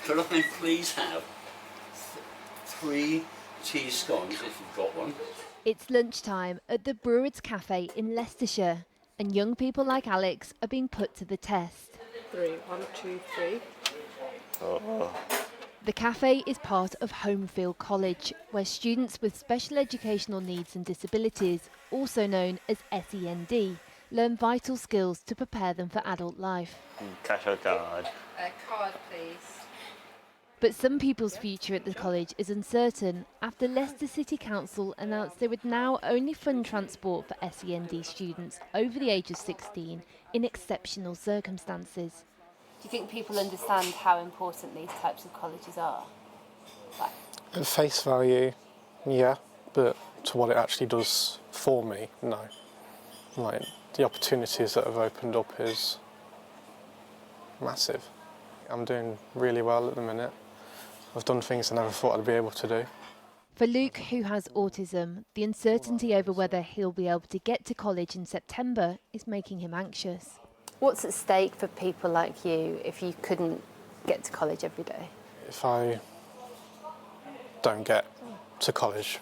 Could I please have 3 cheese scones if you've got one? It's lunchtime at the Brewered's Cafe in Leicestershire, and young people like Alex are being put to the test. 3, 1, 2, 3. The cafe is part of Homefield College, where students with special educational needs and disabilities, also known as SEND, learn vital skills to prepare them for adult life. Cash or card? A card, please. But some people's future at the college is uncertain after Leicester City Council announced they would now only fund transport for SEND students over the age of 16 in exceptional circumstances. Do you think people understand how important these types of colleges are? At face value, yeah, but to what it actually does for me, no. Like, the opportunities that have opened up is massive. I'm doing really well at the minute. I've done things I never thought I'd be able to do. For Luke, who has autism, the uncertainty over whether he'll be able to get to college in September is making him anxious. What's at stake for people like you if you couldn't get to college every day? If I don't get to college,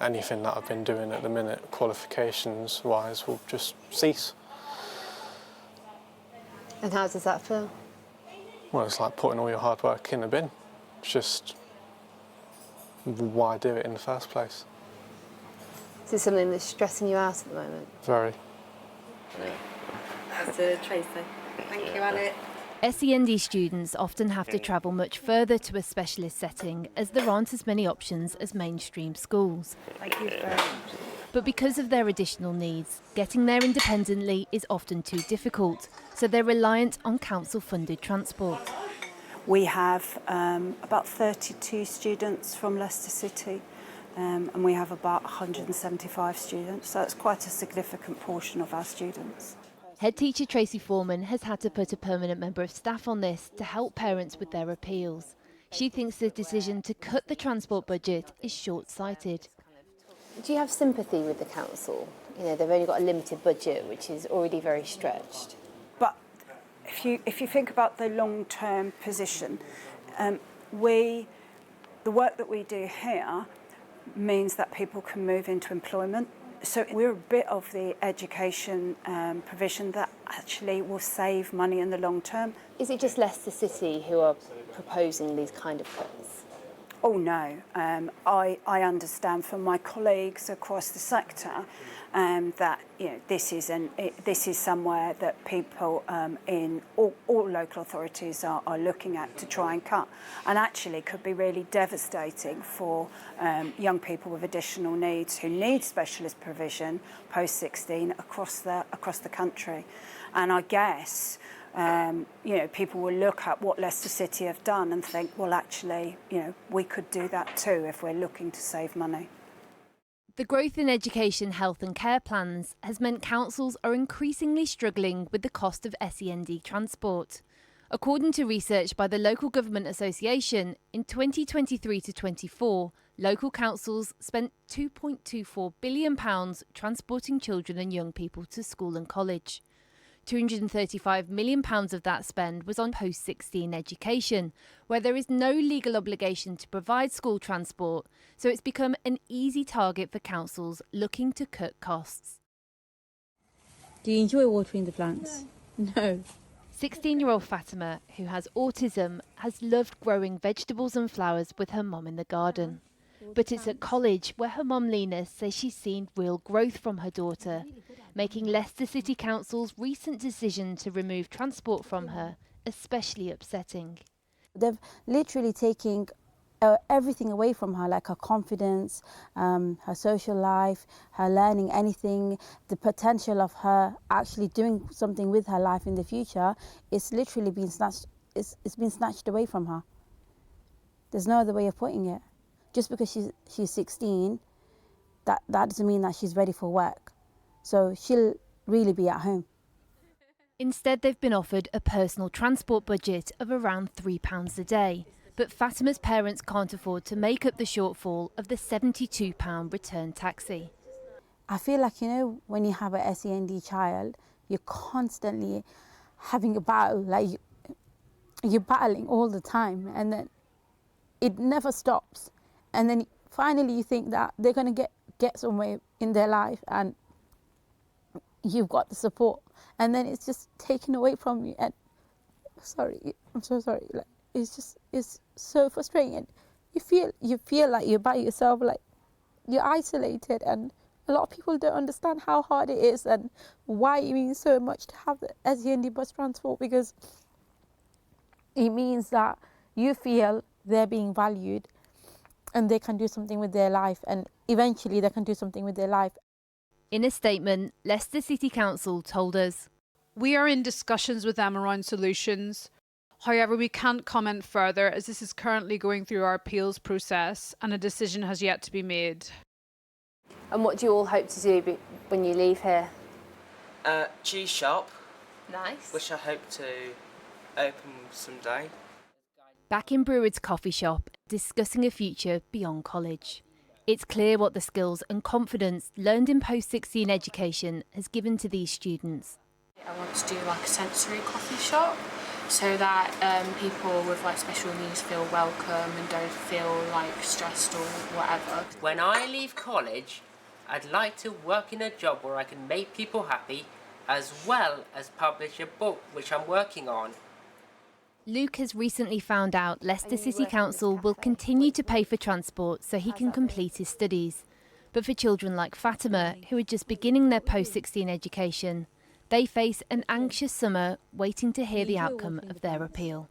anything that I've been doing at the minute, qualifications-wise, will just cease. And how does that feel? Well, it's like putting all your hard work in a bin. It's just, why do it in the first place? Is it something that's stressing you out at the moment? Very. That's a Tracy. Thank you, Alex. SEND students often have to travel much further to a specialist setting as there aren't as many options as mainstream schools. Thank you very much. But because of their additional needs, getting there independently is often too difficult, so they're reliant on council-funded transport. We have about 32 students from Leicester City and we have about 175 students, so it's quite a significant portion of our students. Head teacher Tracy Foreman has had to put a permanent member of staff on this to help parents with their appeals. She thinks the decision to cut the transport budget is short-sighted. Do you have sympathy with the council? You know, they've only got a limited budget, which is already very stretched. But if you think about the long-term position, the work that we do here means that people can move into employment. So we're a bit of the education provision that actually will save money in the long term. Is it just Leicester City who are proposing these kind of cuts? Oh no, I understand from my colleagues across the sector that this is somewhere that people in all local authorities are looking at to try and cut, and actually could be really devastating for young people with additional needs who need specialist provision post-16 across the country. And I guess people will look at what Leicester City have done and think, well, actually, we could do that too if we're looking to save money. The growth in education, health and care plans has meant councils are increasingly struggling with the cost of SEND transport. According to research by the Local Government Association, in 2023 to 24, local councils spent £2.24 billion transporting children and young people to school and college. £235 million of that spend was on post-16 education, where there is no legal obligation to provide school transport, so it's become an easy target for councils looking to cut costs. Do you enjoy watering the plants? No. 16-year-old Fatima, who has autism, has loved growing vegetables and flowers with her mum in the garden. But it's at college where her mum Lena says she's seen real growth from her daughter, making Leicester City Council's recent decision to remove transport from her especially upsetting. They've literally taken everything away from her, like her confidence, her social life, her learning anything, the potential of her actually doing something with her life in the future. It's literally been snatched. It's been snatched away from her. There's no other way of putting it. Just because she's 16, that doesn't mean that she's ready for work. So she'll really be at home. Instead, they've been offered a personal transport budget of around £3 a day. But Fatima's parents can't afford to make up the shortfall of the £72 return taxi. I feel like, when you have a SEND child, you're constantly having a battle. Like, you're battling all the time, and then it never stops. And then finally you think that they're going to get somewhere in their life, and you've got the support, and then it's just taken away from you. And I'm so sorry. Like, it's so frustrating. You feel like you're by yourself, like you're isolated, and a lot of people don't understand how hard it is and why it means so much to have the SEND bus transport, because it means that you feel they're being valued and they can do something with their life, and eventually they can do something with their life. In a statement, Leicester City Council told us, "We are in discussions with them around solutions. However, we can't comment further as this is currently going through our appeals process and a decision has yet to be made." And what do you all hope to do when you leave here? Cheese shop, Nice. which I hope to open someday. Back in Brewood's coffee shop, discussing a future beyond college. It's clear what the skills and confidence learned in post-16 education has given to these students. I want to do like a sensory coffee shop so that people with like special needs feel welcome and don't feel like stressed or whatever. When I leave college, I'd like to work in a job where I can make people happy as well as publish a book, which I'm working on. Luke has recently found out Leicester City Council will continue to pay for transport so he can complete his studies. But for children like Fatima, who are just beginning their post-16 education, they face an anxious summer waiting to hear the outcome of their appeal.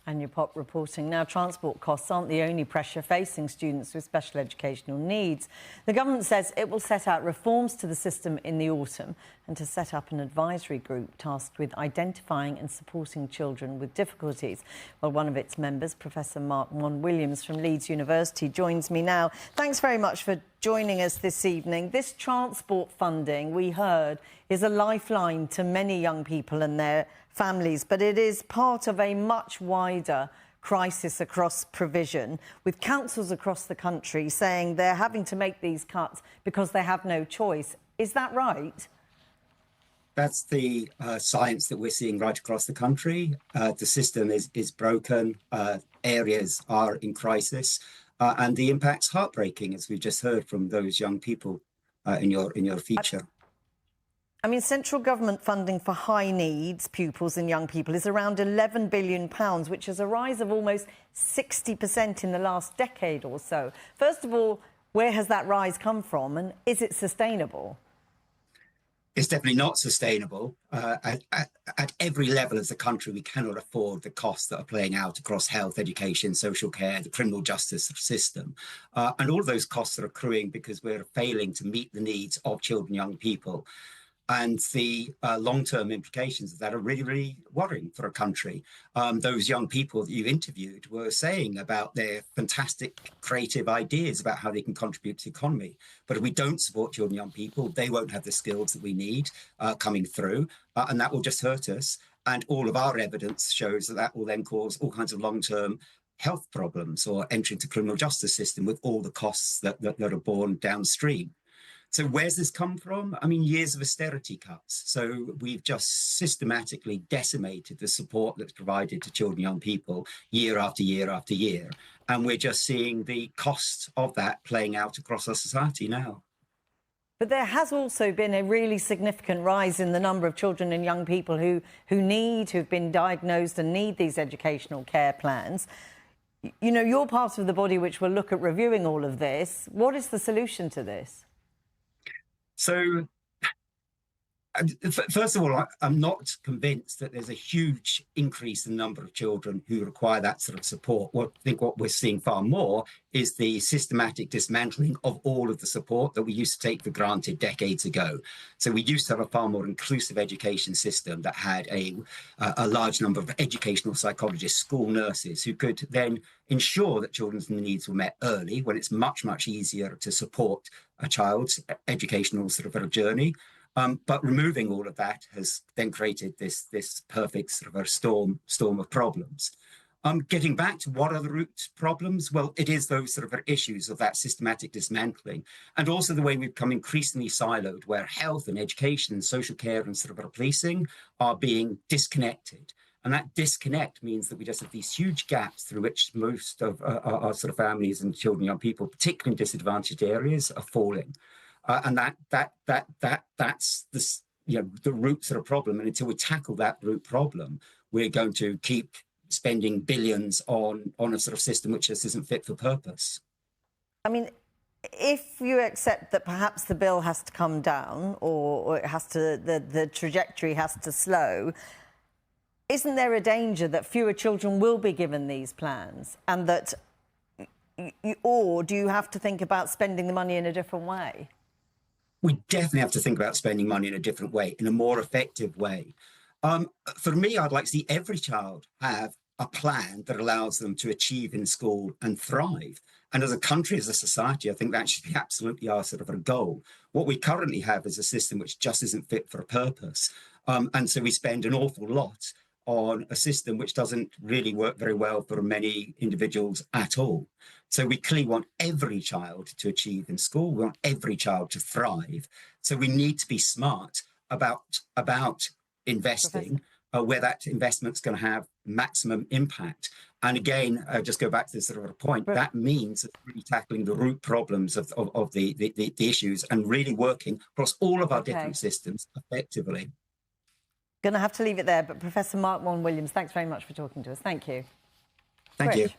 Anja Popp reporting. Now, transport costs aren't the only pressure facing students with special educational needs. The government says it will set out reforms to the system in the autumn and to set up an advisory group tasked with identifying and supporting children with difficulties. Well, one of its members, Professor Mark Mon-Williams from Leeds University, joins me now. Thanks very much for joining us this evening. This transport funding, we heard, is a lifeline to many young people and their families, but it is part of a much wider crisis across provision, with councils across the country saying they're having to make these cuts because they have no choice. Is that right? That's the science that we're seeing right across the country. The system is broken, areas are in crisis, and the impact's heartbreaking, as we've just heard from those young people in your feature. I mean, central government funding for high needs pupils and young people is around £11 billion, which is a rise of almost 60% in the last decade or so. First of all, where has that rise come from, and is it sustainable? It's definitely not sustainable. At every level of the country, we cannot afford the costs that are playing out across health, education, social care, the criminal justice system. And all of those costs are accruing because we're failing to meet the needs of children and young people. And the long-term implications of that are really, really worrying for a country. Those young people that you interviewed were saying about their fantastic creative ideas about how they can contribute to the economy. But if we don't support children and young people, they won't have the skills that we need coming through, and that will just hurt us. And all of our evidence shows that that will then cause all kinds of long-term health problems or entry into the criminal justice system with all the costs that are borne downstream. So where's this come from? I mean, years of austerity cuts. So we've just systematically decimated the support that's provided to children and young people year after year after year. And we're just seeing the cost of that playing out across our society now. But there has also been a really significant rise in the number of children and young people who've been diagnosed and need these educational care plans. You know, you're part of the body which will look at reviewing all of this. What is the solution to this? So, first of all, I'm not convinced that there's a huge increase in the number of children who require that sort of support. I think what we're seeing far more is the systematic dismantling of all of the support that we used to take for granted decades ago. So we used to have a far more inclusive education system that had a large number of educational psychologists, school nurses, who could then ensure that children's needs were met early, when it's much, much easier to support a child's educational sort of journey. But removing all of that has then created this perfect sort of a storm of problems. Getting back to what are the root problems? Well, it is those sort of issues of that systematic dismantling, and also the way we've become increasingly siloed, where health and education and social care and sort of policing are being disconnected. And that disconnect means that we just have these huge gaps through which most of our sort of families and children, young people, particularly in disadvantaged areas, are falling. And that's the root sort of problem. And until we tackle that root problem, we're going to keep spending billions on a sort of system which just isn't fit for purpose. I mean, if you accept that perhaps the bill has to come down, or it has to, the trajectory has to slow, isn't there a danger that fewer children will be given these plans, and that, or do you have to think about spending the money in a different way? We definitely have to think about spending money in a different way, in a more effective way. For me, I'd like to see every child have a plan that allows them to achieve in school and thrive. And as a country, as a society, I think that should be absolutely our sort of a goal. What we currently have is a system which just isn't fit for a purpose. And so we spend an awful lot on a system which doesn't really work very well for many individuals at all. So we clearly want every child to achieve in school. We want every child to thrive. So we need to be smart about investing where that investment's going to have maximum impact. And again, just go back to this sort of a point, that means really tackling the root problems of the issues and really working across all of our different systems effectively. Going to have to leave it there, but Professor Mark Mon-Williams, thanks very much for talking to us. Thank you. Thank you.